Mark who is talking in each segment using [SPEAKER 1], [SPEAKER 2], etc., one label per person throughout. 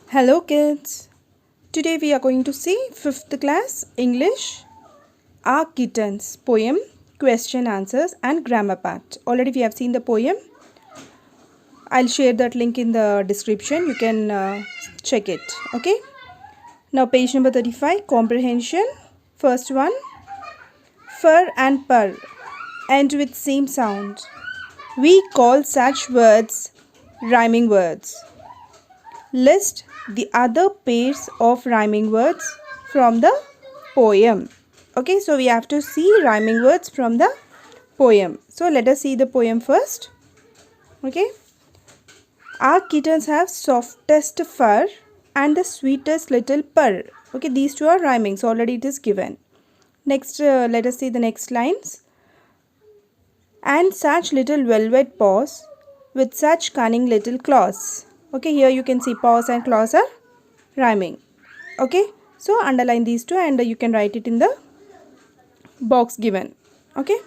[SPEAKER 1] Hello kids. Today we are going to see 5th class English Our Kittens poem, question answers and grammar part. Already we have seen the poem. I'll share that link in the description. You can check it. Okay. Now page number 35, comprehension. First one, fur and purr end with same sound. We call such words rhyming words. List the other pairs of rhyming words from the poem. Okay, so we have to see rhyming words from the poem. So let us see the poem first. Okay. Our kittens have softest fur and the sweetest little purr. Okay, these two are rhyming. So already it is given. Next, let us see the next lines. And such little velvet paws with such cunning little claws. Okay, here you can see paws and claws are rhyming. Okay, so underline these two and you can write it in the box given. Okay,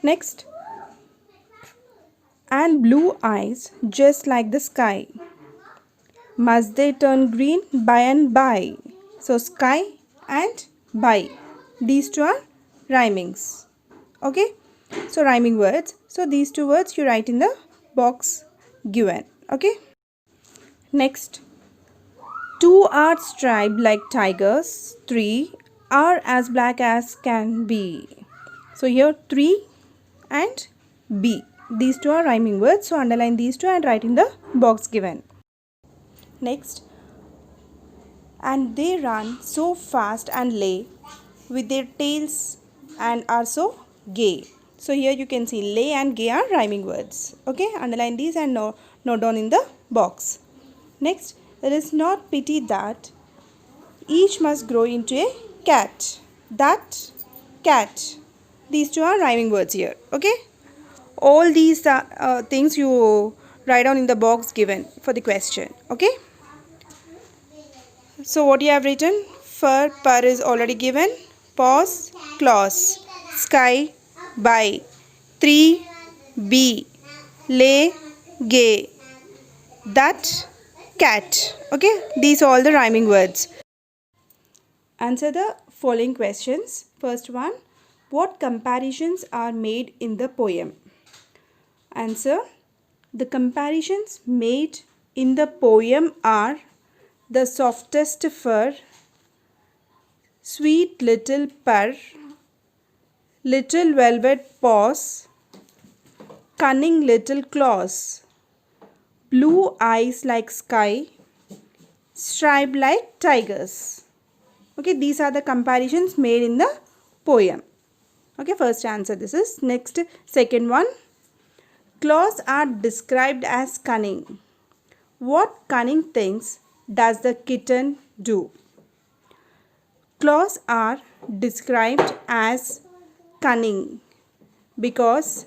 [SPEAKER 1] next, and blue eyes just like the sky, must they turn green by and by? So sky and by, these two are rhymings. Okay, so rhyming words. So these two words you write in the box given. Okay, next, two are striped like tigers, three are as black as can be. So here 3 and B. These two are rhyming words. So underline these two and write in the box given. Next, and they run so fast and lay with their tails and are so gay. So here you can see lay and gay are rhyming words. Okay, underline these and note down in the box. Next, it is not pity that each must grow into a cat. That cat. These two are rhyming words here. Okay. All these things you write down in the box given for the question. Okay. So what you have written? Fur, purr is already given. Paws, claws. Sky, by. Three, bee. Lay, gay. That, cat. Okay. These are all the rhyming words. Answer the following questions. First one, what comparisons are made in the poem? Answer, the comparisons made in the poem are the softest fur, sweet little purr, little velvet paws, cunning little claws, blue eyes like sky, striped like tigers. Okay, these are the comparisons made in the poem. Okay, first answer this is. Next, second one. Claws are described as cunning. What cunning things does the kitten do? Claws are described as cunning because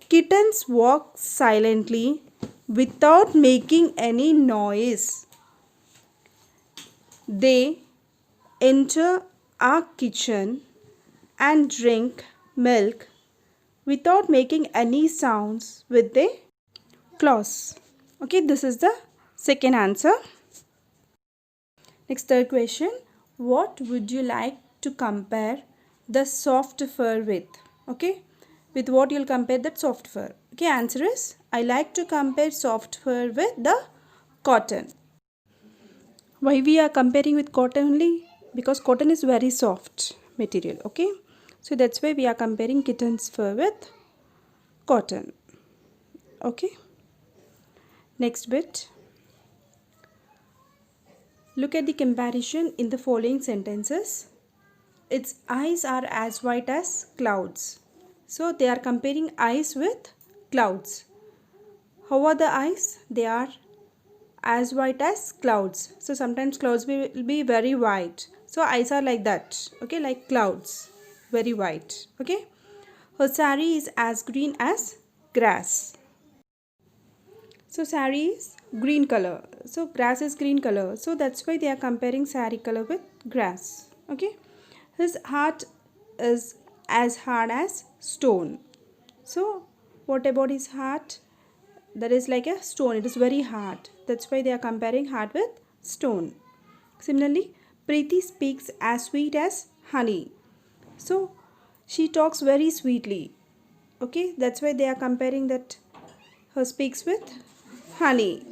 [SPEAKER 1] kittens walk silently without making any noise. They enter our kitchen and drink milk without making any sounds with their claws. Okay, this is the second answer. Next, third question. What would you like to compare the soft fur with? Okay, with what you'll compare that soft fur? Okay, answer is I like to compare soft fur with the cotton. Why we are comparing with cotton only? Because cotton is very soft material. Okay, so that's why we are comparing kitten's fur with cotton. Okay, next bit. Look at the comparison in the following sentences. Its eyes are as white as clouds. So they are comparing eyes with clouds. How are the eyes? They are as white as clouds. So sometimes clouds will be very white. So eyes are like that. Okay, like clouds. Very white. Okay. Her sari is as green as grass. So sari is green color. So grass is green color. So that's why they are comparing sari color with grass. Okay. His heart is as hard as stone. So what about his heart? that is like a stone. It is very hard. That's why they are comparing hard with stone. Similarly, Preeti speaks as sweet as honey. So she talks very sweetly. Okay, that's why they are comparing that her speaks with honey.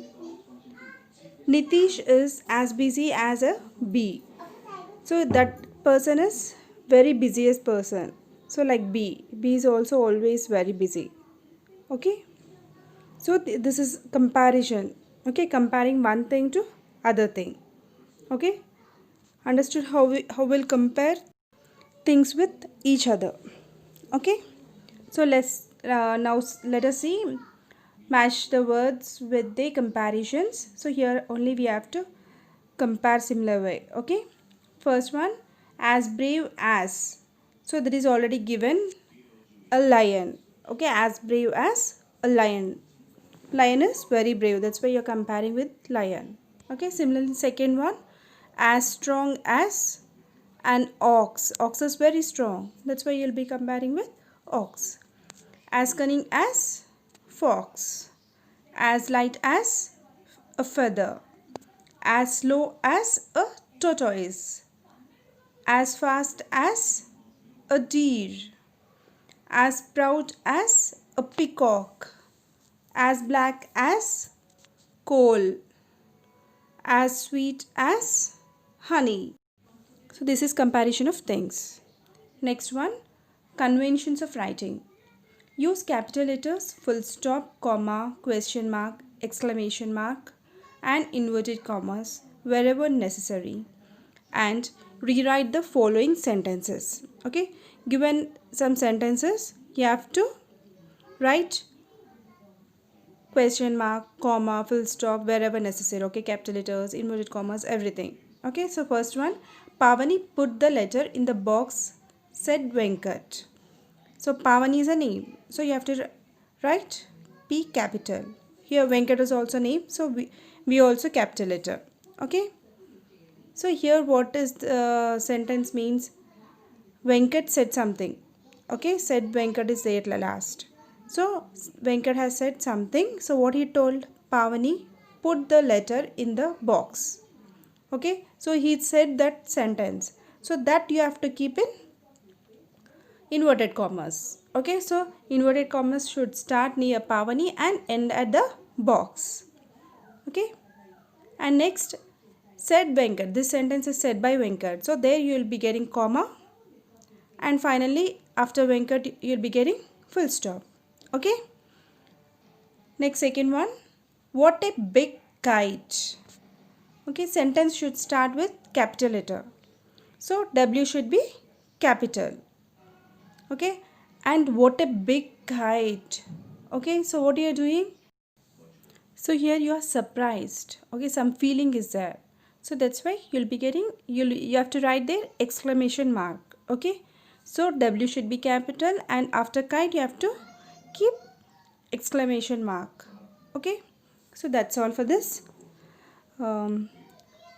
[SPEAKER 1] Nitish is as busy as a bee. So that person is very busiest person. So like bee. Bee is also always very busy. Okay. So this is comparison. Okay, comparing one thing to other thing. Okay. Understood how we'll compare things with each other. Okay. So now let us see, match the words with the comparisons. So here only we have to compare similar way. Okay. First one, as brave as. So that is already given, a lion. Okay, as brave as a lion. Lion is very brave. That's why you're comparing with lion. Okay, similarly second one, as strong as an ox. Ox is very strong. That's why you'll be comparing with ox. As cunning as fox. As light as a feather. As slow as a tortoise. As fast as a deer. As proud as a peacock. As black as coal. As sweet as honey. So this is comparison of things. Next one, conventions of writing. Use capital letters, full stop, comma, question mark, exclamation mark, and inverted commas wherever necessary. And rewrite the following sentences. Okay, given some sentences, you have to write question mark, comma, full stop wherever necessary. Okay, capital letters, inverted commas, everything. Okay, so first one, Pavani put the letter in the box, said Venkat. So Pavani is a name, so you have to write P capital. Here Venkat is also name, so we also capital letter. Okay. So here what is the sentence means? Venkat said something. Okay, said Venkat is there last. So Venkat has said something. So what he told Pavani, put the letter in the box. Okay, so he said that sentence. So that you have to keep in inverted commas. Okay, so inverted commas should start near Pavani and end at the box. Okay, and next, said Venkat. This sentence is said by Venkat. So there you will be getting comma, and finally after Venkat you will be getting full stop. Okay. Next, second one, what a big kite. Okay, sentence should start with capital letter. So W should be capital. Okay, and what a big kite. Okay, so what you are doing? So here you are surprised. Okay, some feeling is there. So that's why you'll be getting, you have to write there exclamation mark. Okay, so W should be capital, and after kite you have to keep exclamation mark. Okay, so that's all for this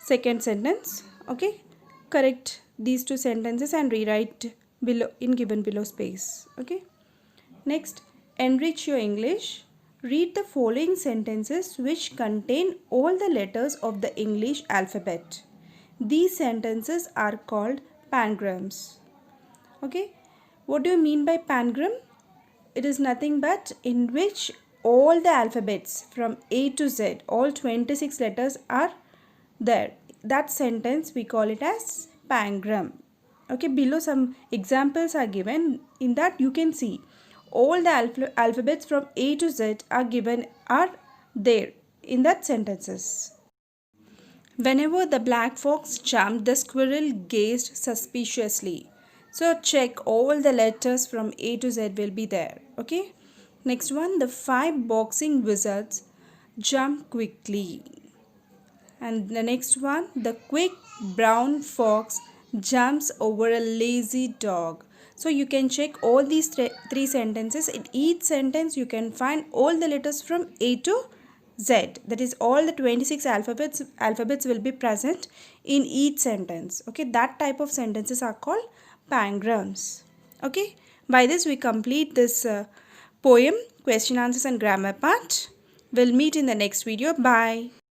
[SPEAKER 1] second sentence. Okay, correct these two sentences and rewrite below in given below space. Okay, next, enrich your English. Read the following sentences which contain all the letters of the English alphabet. These sentences are called pangrams. Okay, what do you mean by pangram? It is nothing but in which all the alphabets from A to Z, all 26 letters are there. That sentence we call it as pangram. Okay, below some examples are given. In that you can see all the alphabets from A to Z are given, are there in that sentences. Whenever the black fox jumped, the squirrel gazed suspiciously. So check all the letters from A to Z will be there. Okay. Next one, the 5 boxing wizards jump quickly. And the next one, the quick brown fox jumps over a lazy dog. So you can check all these three sentences. In each sentence you can find all the letters from A to Z. That is, all the 26 alphabets will be present in each sentence. Okay, that type of sentences are called pangrams. Okay, by this we complete this poem, question, answers and grammar part. We'll meet in the next video. Bye.